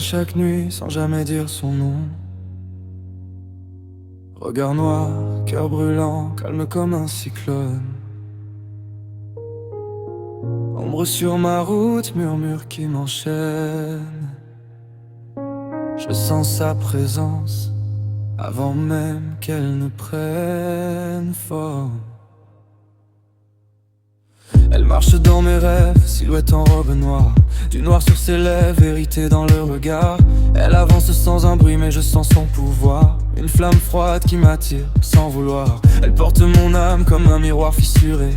chaque nuit sans jamais dire son nom. Regard noir, cœur brûlant, calme comme un cyclone. Ombre sur ma route, murmure qui m'enchaîne. Je sens sa présence avant même qu'elle ne prenne forme. Elle marche dans mes rêves, silhouette en robe noire, du noir sur ses lèvres, vérité dans le regard. Elle avance sans un bruit mais je sens son pouvoir, une flamme froide qui m'attire sans vouloir. Elle porte mon âme comme un miroir fissuré,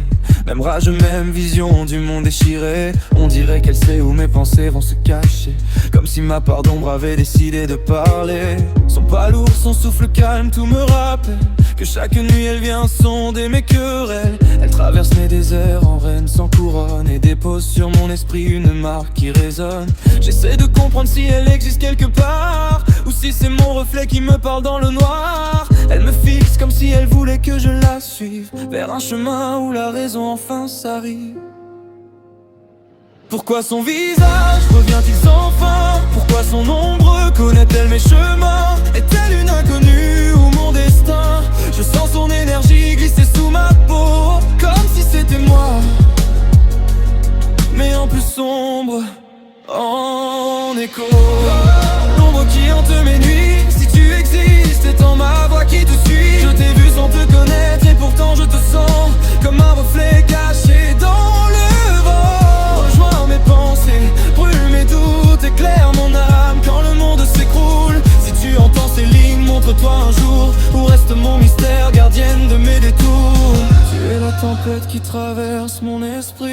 même rage, même vision du monde déchiré. On dirait qu'elle sait où mes pensées vont se cacher, comme si ma part d'ombre avait décidé de parler. Son pas lourd, son souffle calme, tout me rappelle que chaque nuit elle vient sonder mes querelles. Elle traverse mes déserts en reine sans couronne et dépose sur mon esprit une marque qui résonne. J'essaie de comprendre si elle existe quelque part, ou si c'est mon reflet qui me parle dans le noir. Elle me fixe comme si elle voulait que je la suive vers un chemin où la raison enfin s'arrive. Pourquoi son visage revient-il sans fin? Pourquoi son ombre connaît-elle mes chemins? Est-elle une inconnue ou mon destin? Je sens son énergie glisser sous ma peau, comme si c'était moi, mais en plus sombre, en écho. L'ombre qui hante mes nuits, si tu existes, étant ma voix qui te suit. Je t'ai vu sans te connaître et pourtant je te sens comme un reflet caché dans le vent. Rejoins mes pensées, brûle mes doutes, éclaire mon âme quand le monde s'écroule. Si tu entends ces lignes, montre-toi un jour où reste mon mystère, gardienne de mes détours. Tu es la tempête qui traverse mon esprit.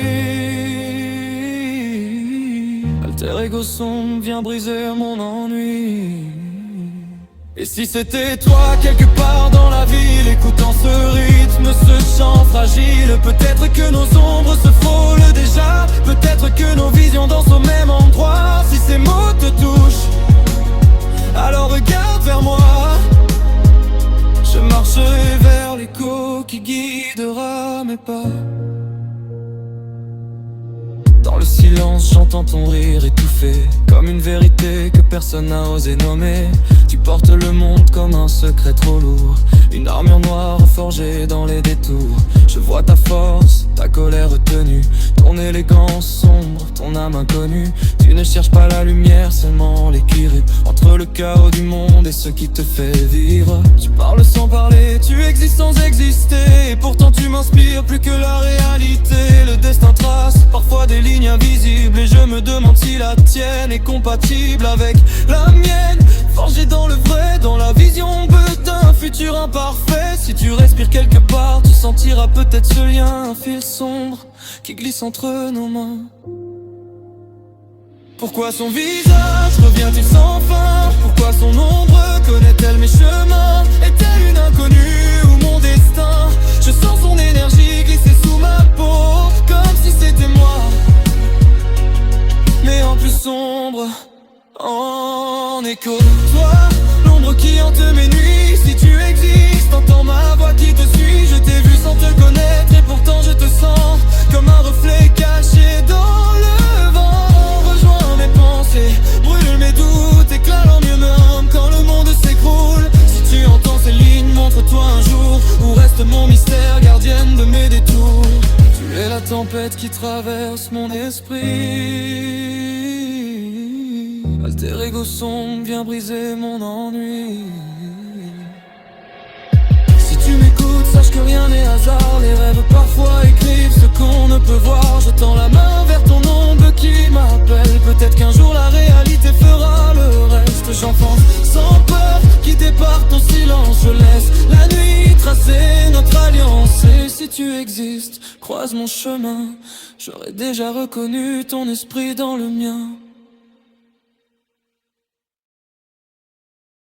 Alter ego sombre vient briser mon ennui. Et si c'était toi quelque part dans la ville, écoutant ce rythme, ce chant fragile, peut-être que nos ombres se frôlent déjà, peut-être que nos visions dansent au même endroit. Si ces mots te touchent, alors regarde vers moi. Je marcherai vers l'écho qui guidera mes pas. Dans le silence, j'entends ton rire étouffé, comme une vérité que personne n'a osé nommer. Tu portes le monde comme un secret trop lourd, une armure noire forgée dans les détours. Je vois ta force, ta colère retenue, ton élégance sombre, ton âme inconnue. Tu ne cherches pas la lumière, seulement l'équilibre entre le chaos du monde et ce qui te fait vivre. Tu parles sans parler, tu existes sans exister, et pourtant tu m'inspires plus que la réalité. Le destin trace parfois des lignes invisibles, et je me demande si la tienne est compatible avec la mienne. Forgée dans le vrai, dans la vision bleue d'un futur imparfait. Si tu respires quelque part, tu sentiras peut-être ce lien, un fil sombre qui glisse entre nos mains. Pourquoi son visage revient-il sans fin? Pourquoi son ombre connaît-elle mes chemins? Est-elle une inconnue ou mon destin? Je sens son énergie glisser sous ma peau, comme si c'était moi, mais en plus sombre, en écho. Toi, l'ombre qui hante mes nuits, si tu existes, entends ma voix qui te suit. Je t'ai vu sans te connaître et pourtant je te sens comme un reflet caché dans le vent. Rejoins mes pensées, brûle mes doutes, éclate en mieux même quand le monde s'écroule. Si tu entends ces lignes, montre-toi un jour où reste mon mystère, gardienne de mes détours. Tu es la tempête qui traverse mon esprit. Alter ego sombre vient briser mon ennui. Si tu m'écoutes, sache que rien n'est hasard. Les rêves parfois écrivent ce qu'on ne peut voir. Je tends la main vers ton ombre qui m'appelle. Peut-être qu'un jour la réalité fera le reste. J'enfonce sans peur, guidé par ton silence. Je laisse la nuit tracer notre alliance. Et si tu existes, croise mon chemin. J'aurais déjà reconnu ton esprit dans le mien.